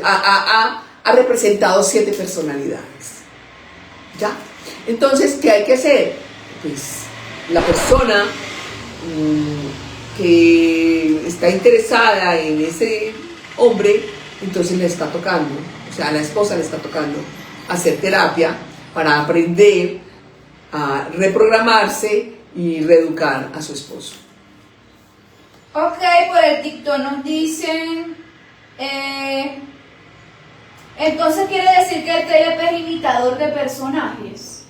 ha representado 7 personalidades. ¿Ya? Entonces, ¿qué hay que hacer? Pues la persona que está interesada en ese hombre, entonces le está tocando, o sea, a la esposa le está tocando hacer terapia para aprender a reprogramarse y reeducar a su esposo. Ok, por el TikTok nos dicen, entonces quiere decir que el TLP es imitador de personajes.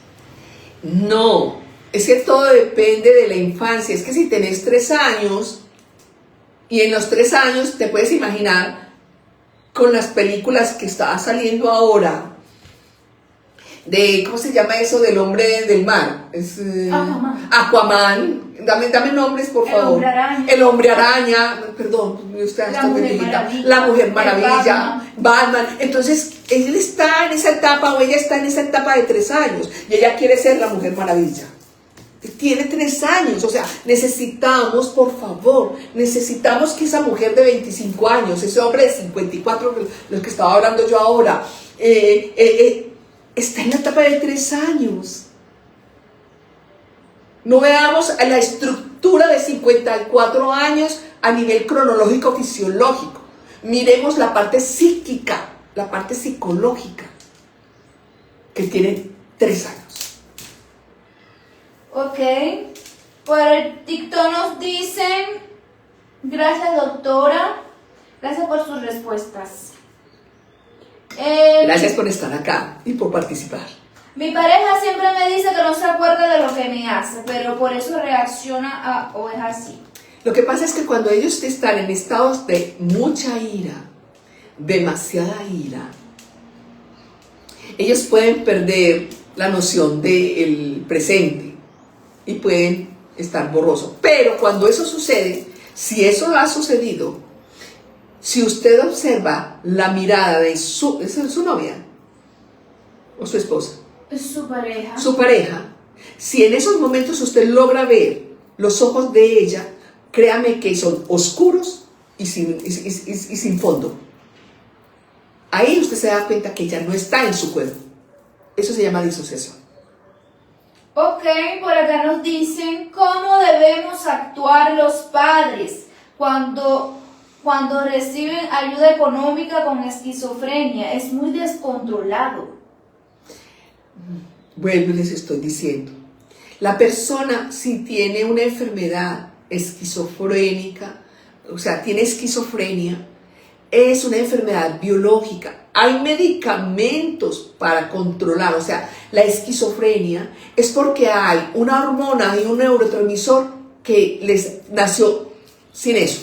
No, es que todo depende de la infancia. Es que si tenés 3 años y en los 3 años te puedes imaginar con las películas que está saliendo ahora de, ¿cómo se llama eso? Del hombre del mar. Es, Aquaman. Dame nombres, por favor. Hombre Araña. El Hombre Araña. Perdón, usted está bendita. La Mujer Maravilla. Batman. Entonces, él está en esa etapa o ella está en esa etapa de 3 años y ella quiere ser la Mujer Maravilla. Tiene 3 años, o sea, necesitamos, por favor, necesitamos que esa mujer de 25 años, ese hombre de 54, los que estaba hablando yo ahora, está en la etapa de 3 años. No veamos a la estructura de 54 años a nivel cronológico fisiológico. Miremos la parte psíquica, la parte psicológica, que tiene 3 años. Ok, por el TikTok nos dicen, gracias doctora, gracias por sus respuestas. Gracias por estar acá y por participar. Mi pareja siempre me dice que no se acuerda de lo que me hace, pero por eso reacciona o es así. Lo que pasa es que cuando ellos están en estados de mucha ira, demasiada ira, ellos pueden perder la noción del presente y pueden estar borrosos. Pero cuando eso sucede, si eso ha sucedido, si usted observa la mirada de su novia o su esposa, Su pareja. Su pareja, si en esos momentos usted logra ver los ojos de ella, créame que son oscuros y sin fondo. Ahí usted se da cuenta que ella no está en su cuerpo. Eso se llama disociación. Ok, por acá nos dicen cómo debemos actuar los padres cuando reciben ayuda económica con esquizofrenia. Es muy descontrolado. Vuelvo y les estoy diciendo, la persona si tiene una enfermedad esquizofrénica, o sea, tiene esquizofrenia, es una enfermedad biológica. Hay medicamentos para controlar, o sea, la esquizofrenia es porque hay una hormona y un neurotransmisor que les nació sin eso.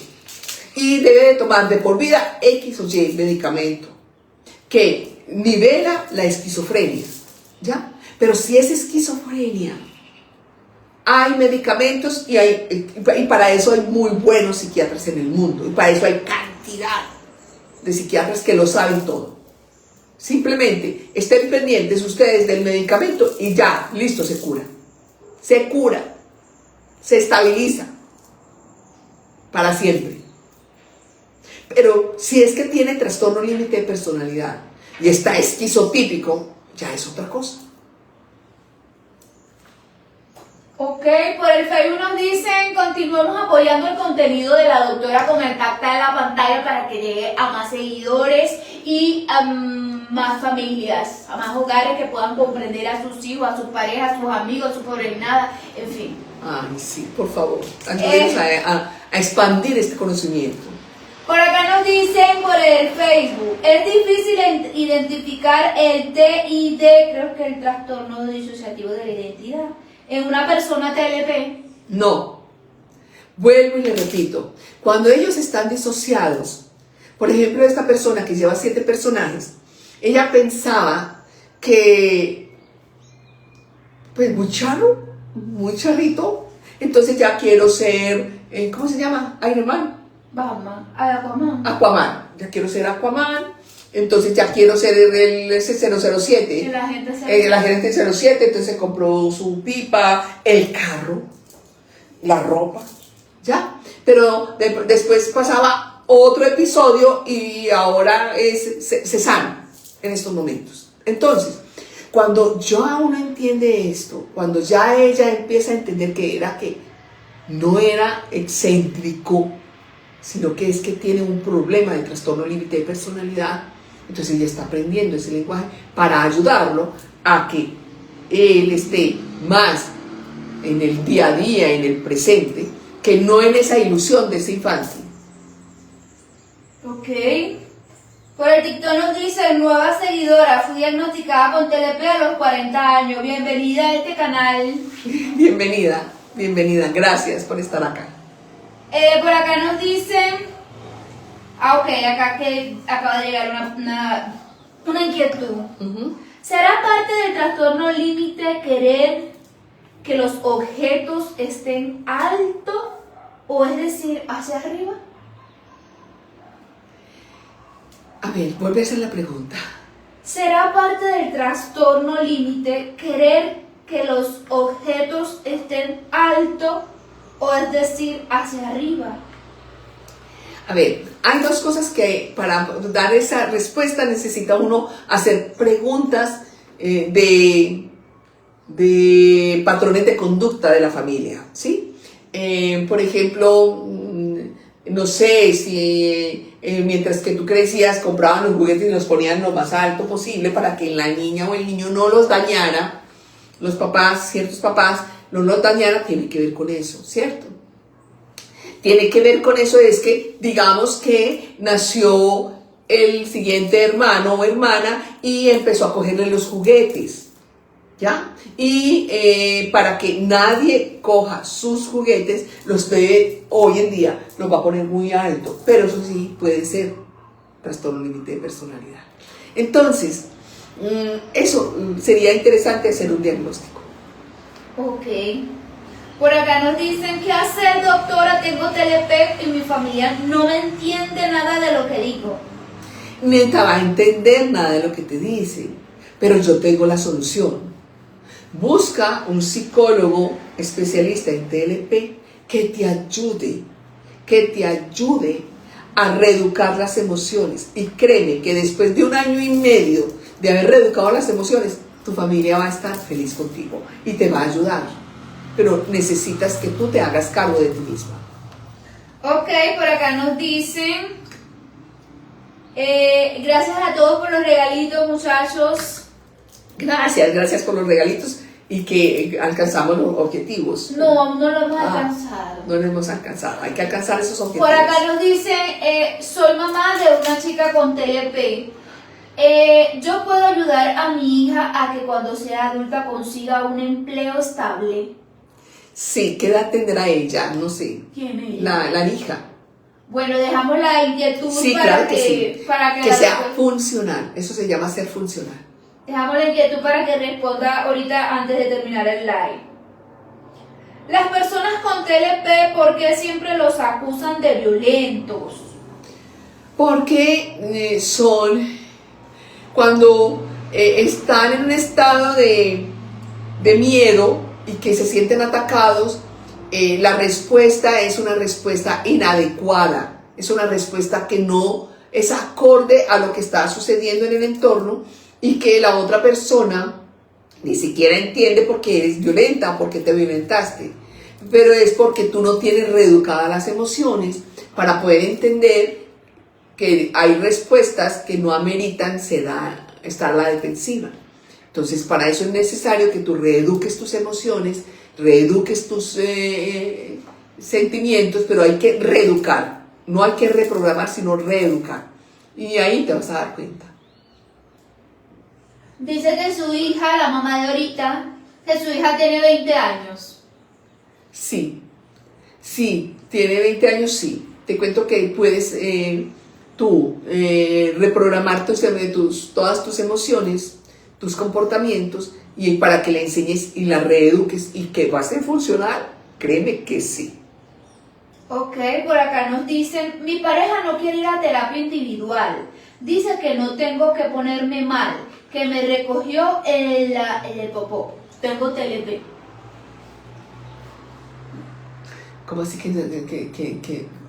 Y debe de tomar de por vida X o Y medicamento que nivela la esquizofrenia, ¿ya? Pero si es esquizofrenia, hay medicamentos y para eso hay muy buenos psiquiatras en el mundo. Y para eso hay cantidad de psiquiatras que lo saben todo. Simplemente estén pendientes ustedes del medicamento y ya, listo, se cura. Se cura, se estabiliza para siempre. Pero si es que tiene trastorno límite de personalidad y está esquizotípico, ya es otra cosa. Ok, por el Facebook nos dicen, continuemos apoyando el contenido de la doctora con el tacta en la pantalla para que llegue a más seguidores y a más familias, a más hogares que puedan comprender a sus hijos, a sus parejas, a sus amigos, a sus sobrinadas, en fin. Ay, sí, por favor, ayúdenos a expandir este conocimiento. Por acá nos dicen por el Facebook, es difícil identificar el TID, creo que el trastorno disociativo de la identidad, en una persona TLP. No, vuelvo y le repito, cuando ellos están disociados, por ejemplo, esta persona que lleva 7 personajes, ella pensaba que, pues muy charro, muy charrito, entonces ya quiero ser, ¿cómo se llama? Iron Man. Batman, Aquaman. Aquaman, ya quiero ser Aquaman, entonces ya quiero ser el 007. El agente 07, entonces se compró su pipa, el carro, la ropa, ¿ya? Pero después pasaba otro episodio y ahora se sana en estos momentos. Entonces, cuando ya uno entiende esto, cuando ya ella empieza a entender que no era excéntrico, sino que es que tiene un problema de trastorno límite de personalidad, entonces ella está aprendiendo ese lenguaje para ayudarlo a que él esté más en el día a día, en el presente, que no en esa ilusión de esa infancia. Ok. Por el TikTok nos dice, nueva seguidora, fui diagnosticada con TLP a los 40 años. Bienvenida a este canal. Bienvenida, gracias por estar acá. Por acá nos dicen, ok, acá que acaba de llegar una inquietud. ¿Será parte del trastorno límite querer que los objetos estén alto o es decir, hacia arriba? A ver, vuelve a hacer la pregunta. ¿Será parte del trastorno límite querer que los objetos estén alto o es decir, hacia arriba? A ver, hay dos cosas que para dar esa respuesta necesita uno hacer preguntas de patrones de conducta de la familia, ¿sí? Por ejemplo, no sé si mientras que tú crecías compraban los juguetes y los ponían lo más alto posible para que la niña o el niño no los dañara, los papás, ciertos papás, no los dañara, tiene que ver con eso, ¿cierto? Tiene que ver con eso, es que digamos que nació el siguiente hermano o hermana y empezó a cogerle los juguetes, ¿ya? Y para que nadie coja sus juguetes, los debe, hoy en día, los va a poner muy alto, pero eso sí puede ser trastorno límite de personalidad. Entonces, eso sería interesante hacer un diagnóstico. Ok. Por acá nos dicen, ¿qué hacer, doctora? Tengo TLP y mi familia no me entiende nada de lo que digo. Ni te va a entender nada de lo que te dicen, pero yo tengo la solución. Busca un psicólogo especialista en TLP que te ayude a reeducar las emociones. Y créeme que después de 1 año y medio de haber reeducado las emociones, tu familia va a estar feliz contigo y te va a ayudar. Pero necesitas que tú te hagas cargo de ti misma. Ok, por acá nos dicen, gracias a todos por los regalitos, muchachos. Gracias por los regalitos y que alcanzamos los objetivos. No, aún no lo hemos alcanzado. No lo hemos alcanzado, hay que alcanzar esos objetivos. Por acá nos dicen, soy mamá de una chica con TLP. Yo puedo ayudar a mi hija a que cuando sea adulta consiga un empleo estable. Sí, ¿qué edad tendrá ella? No sé. ¿Quién es ella? La hija. Bueno, dejamos la inquietud Sí, para claro que que, sí. para que Que la sea doctora- funcional. Eso se llama ser funcional. Dejamos la inquietud para que responda ahorita antes de terminar el live. Las personas con TLP, ¿por qué siempre los acusan de violentos? Porque cuando están en un estado de miedo y que se sienten atacados, la respuesta es una respuesta inadecuada, es una respuesta que no es acorde a lo que está sucediendo en el entorno y que la otra persona Ni siquiera entiende por qué eres violenta o por qué te violentaste. Pero es porque tú no tienes reeducadas las emociones para poder entender que hay respuestas que no ameritan estar a la defensiva. Entonces, para eso es necesario que tú reeduques tus emociones, reeduques tus sentimientos, pero hay que reeducar. No hay que reprogramar, sino reeducar. Y ahí te vas a dar cuenta. Dice que su hija, la mamá de ahorita, que su hija tiene 20 años. Sí, tiene 20 años, sí. Te cuento que puedes tú reprogramar todas tus emociones, tus comportamientos, y para que le enseñes y la reeduques y que va a ser funcional, créeme que sí. Ok, por acá nos dicen, mi pareja no quiere ir a terapia individual. Dice que no tengo que ponerme mal, que me recogió en el popó. Tengo TLP. ¿Cómo así que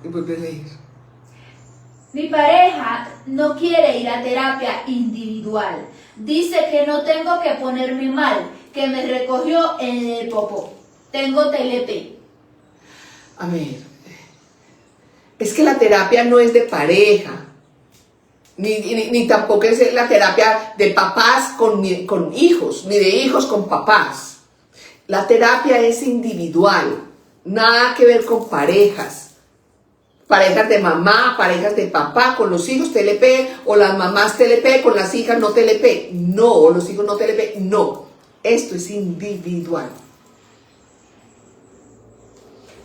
vuelve a leer? Mi pareja no quiere ir a terapia individual. Dice que no tengo que ponerme mal, que me recogió en el popó. Tengo TLP. A ver, es que la terapia no es de pareja, ni tampoco es la terapia de papás con hijos, ni de hijos con papás. La terapia es individual, nada que ver con parejas. Parejas de mamá, parejas de papá, con los hijos TLP, o las mamás TLP, con las hijas no TLP. No, o los hijos no TLP, no. Esto es individual.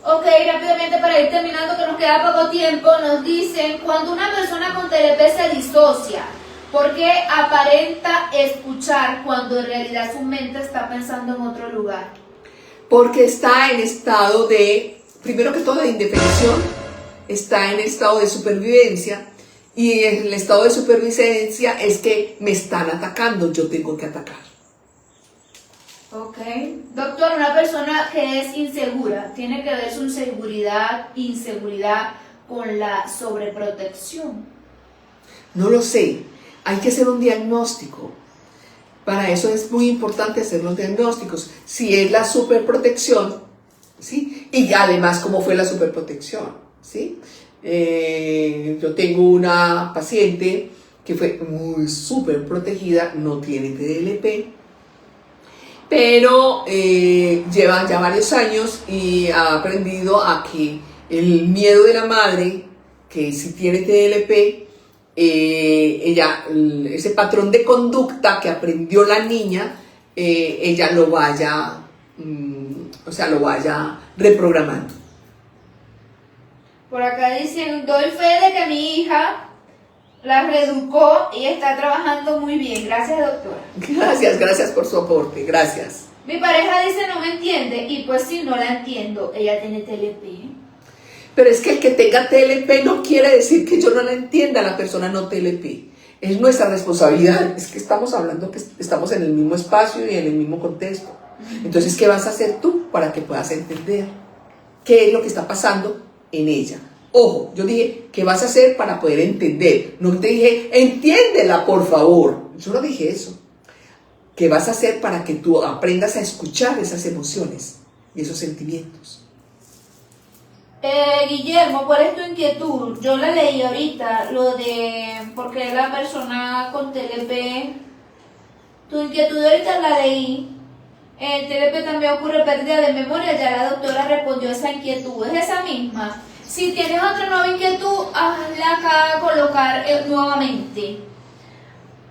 Ok, rápidamente para ir terminando, que nos queda poco tiempo, nos dicen, cuando una persona con TLP se disocia, ¿por qué aparenta escuchar cuando en realidad su mente está pensando en otro lugar? Porque está en estado primero que todo, de indefensión, está en estado de supervivencia, y el estado de supervivencia es que me están atacando, yo tengo que atacar. Ok. Doctor, una persona que es insegura, ¿tiene que ver su inseguridad con la sobreprotección? No lo sé, hay que hacer un diagnóstico. Para eso es muy importante hacer los diagnósticos. Si es la superprotección, ¿sí? Y además, ¿cómo fue la superprotección? ¿Sí? Yo tengo una paciente que fue muy súper protegida, no tiene TLP, pero lleva ya varios años y ha aprendido a que el miedo de la madre, que si tiene TLP, ese patrón de conducta que aprendió la niña, ella lo vaya reprogramando. Por acá dicen, doy fe de que mi hija la reeducó y está trabajando muy bien. Gracias, doctora. Gracias por su aporte, gracias. Mi pareja dice no me entiende, y pues sí, no la entiendo. Ella tiene TLP. Pero es que el que tenga TLP no quiere decir que yo no la entienda, la persona no TLP. Es nuestra responsabilidad. Es que estamos hablando que estamos en el mismo espacio y en el mismo contexto. Entonces, ¿qué vas a hacer tú para que puedas entender qué es lo que está pasando en ella? Ojo, yo dije, ¿qué vas a hacer para poder entender? No te dije, entiéndela, por favor. Yo no dije eso. ¿Qué vas a hacer para que tú aprendas a escuchar esas emociones y esos sentimientos? Guillermo, ¿cuál es tu inquietud? Yo la leí ahorita, lo de por qué la persona con TLP. Tu inquietud ahorita la leí. El TLP también ocurre pérdida de memoria, ya la doctora respondió esa inquietud. ¿Es esa misma? Si tienes otra nueva inquietud, hazla acá colocar nuevamente.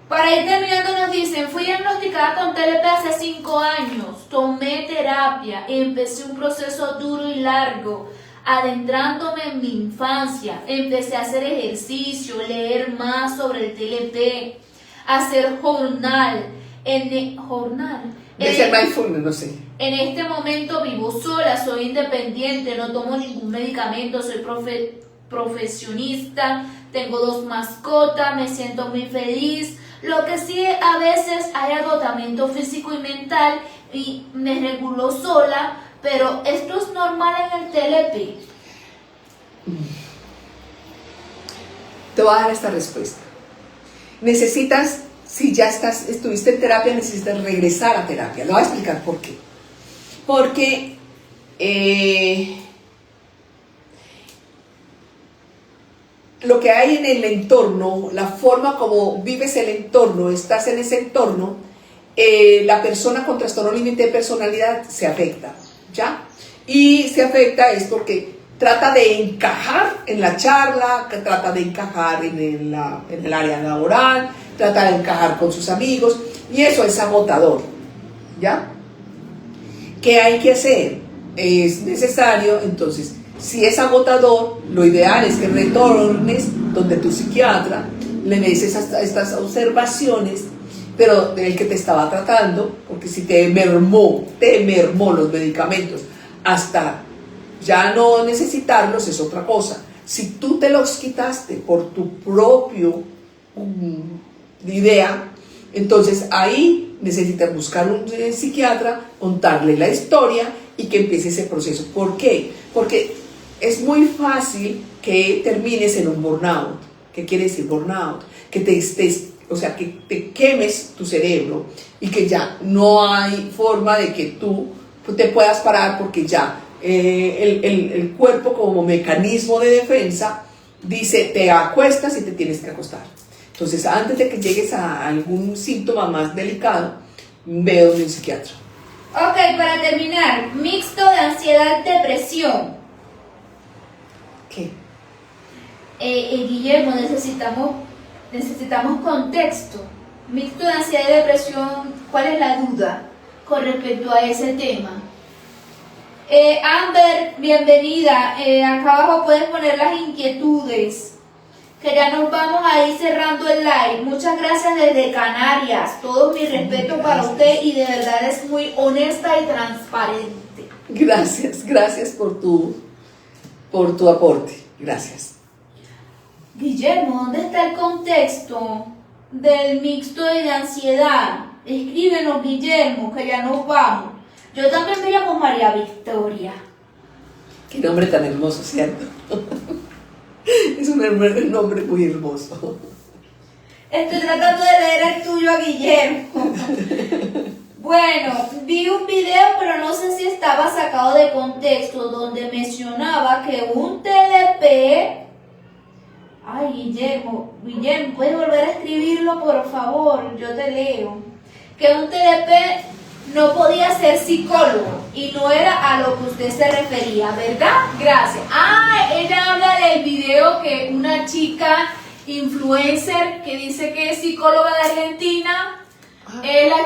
Para ir terminando nos dicen, fui diagnosticada con TLP hace 5 años, tomé terapia, empecé un proceso duro y largo, adentrándome en mi infancia, empecé a hacer ejercicio, leer más sobre el TLP, hacer jornal. De ser mindfulness, no sé. En este momento vivo sola, soy independiente, no tomo ningún medicamento, soy profesionista, tengo 2 mascotas, me siento muy feliz. Lo que sí, a veces hay agotamiento físico y mental y me regulo sola, pero esto es normal en el TLP. Te voy a dar esta respuesta. Necesitas si ya estuviste en terapia, necesitas regresar a terapia. Le voy a explicar por qué. Porque lo que hay en el entorno, la forma como vives el entorno, estás en ese entorno, la persona con trastorno límite de personalidad se afecta, ¿ya? Y se afecta es porque trata de encajar en la charla, trata de encajar en el área laboral, trata de encajar con sus amigos, y eso es agotador, ¿ya? ¿Qué hay que hacer? Es necesario, entonces, si es agotador, lo ideal es que retornes donde tu psiquiatra, le des estas observaciones, pero del que te estaba tratando, porque si te mermó los medicamentos hasta ya no necesitarlos, es otra cosa. Si tú te los quitaste por tu propio idea, entonces ahí necesitas buscar un psiquiatra, contarle la historia y que empiece ese proceso. ¿Por qué? Porque es muy fácil que termines en un burnout. ¿Qué quiere decir burnout? Que que te quemes tu cerebro y que ya no hay forma de que tú te puedas parar, porque ya el cuerpo, como mecanismo de defensa, dice: te acuestas y te tienes que acostar. Entonces, antes de que llegues a algún síntoma más delicado, ve donde un psiquiatra. Ok, para terminar, mixto de ansiedad, depresión. ¿Qué? Guillermo, necesitamos contexto. Mixto de ansiedad y depresión, ¿cuál es la duda con respecto a ese tema? Amber, bienvenida. Acá abajo puedes poner las inquietudes, que ya nos vamos a ir cerrando el live. Muchas gracias desde Canarias. Todo mi respeto para usted, y de verdad es muy honesta y transparente. Gracias por tu aporte. Gracias. Guillermo, ¿dónde está el contexto del mixto de ansiedad? Escríbenos, Guillermo, que ya nos vamos. Yo también me llamo María Victoria. Qué nombre tan hermoso, ¿cierto? Es un nombre muy hermoso. Estoy tratando de leer el tuyo, Guillermo. Bueno, vi un video, pero no sé si estaba sacado de contexto, donde mencionaba que un TDP... Ay, Guillermo, ¿puedes volver a escribirlo, por favor? Yo te leo. Que un TDP no podía ser psicólogo, y no era a lo que usted se refería, ¿verdad? Gracias. Ella habla del video que una chica influencer que dice que es psicóloga de Argentina, es la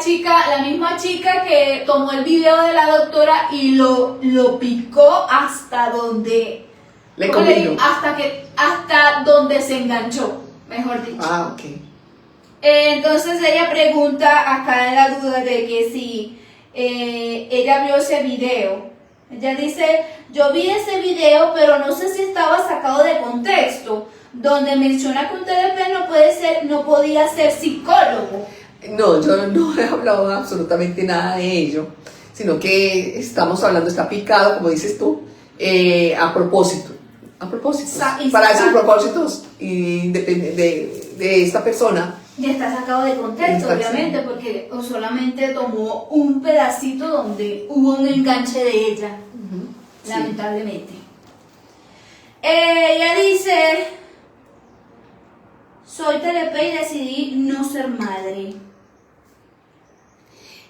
misma chica que tomó el video de la doctora y lo picó hasta donde le convino. hasta donde se enganchó, mejor dicho. Ok. Entonces ella pregunta acá en la duda de que si ella vio ese video. Ella dice: yo vi ese video, pero no sé si estaba sacado de contexto, donde menciona que un TDP no podía ser psicólogo. No, yo no he hablado absolutamente nada de ello, sino que estamos hablando, está picado, como dices tú, a propósito. Para esos propósitos, y de esta persona. Y está sacado de contexto, obviamente, porque solamente tomó un pedacito donde hubo un enganche de ella, lamentablemente. Sí. Ella dice: soy TDP y decidí no ser madre.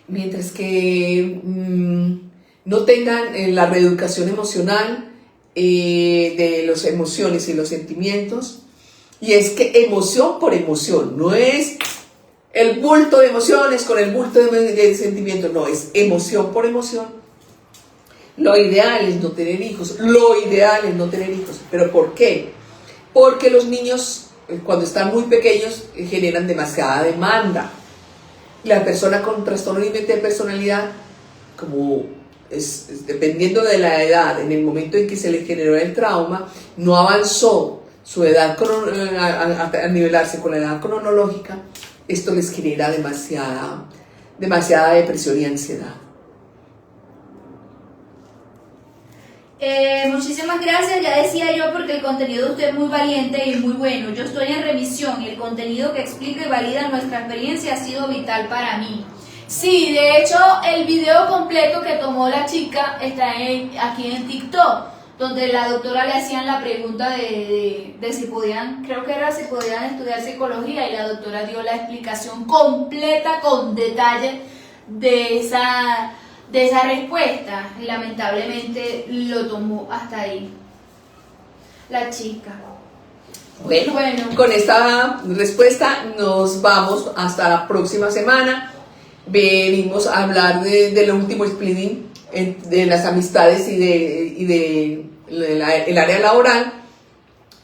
Mientras que no tengan la reeducación emocional de las emociones y los sentimientos. Y es que emoción por emoción, no es el bulto de emociones con el bulto de sentimientos, no, es emoción por emoción. Lo ideal es no tener hijos, ¿pero por qué? Porque los niños, cuando están muy pequeños, generan demasiada demanda. La persona con trastorno límite de personalidad, como dependiendo de la edad, en el momento en que se le generó el trauma, no avanzó su edad a nivelarse con la edad cronológica. Esto les genera demasiada depresión y ansiedad. Muchísimas gracias, ya decía yo, porque el contenido de usted es muy valiente y muy bueno. Yo estoy en remisión y el contenido que explica y valida nuestra experiencia ha sido vital para mí. Sí, de hecho el video completo que tomó la chica está aquí en TikTok, donde la doctora le hacían la pregunta de si podían, creo que era si podían estudiar psicología, y la doctora dio la explicación completa con detalle de esa respuesta, y lamentablemente lo tomó hasta ahí la chica. Bueno, con esta respuesta nos vamos hasta la próxima semana. Venimos a hablar del último splitting de las amistades y de el área laboral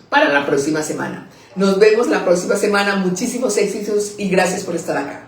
para la próxima semana. Nos vemos la próxima semana. Muchísimos éxitos y gracias por estar acá.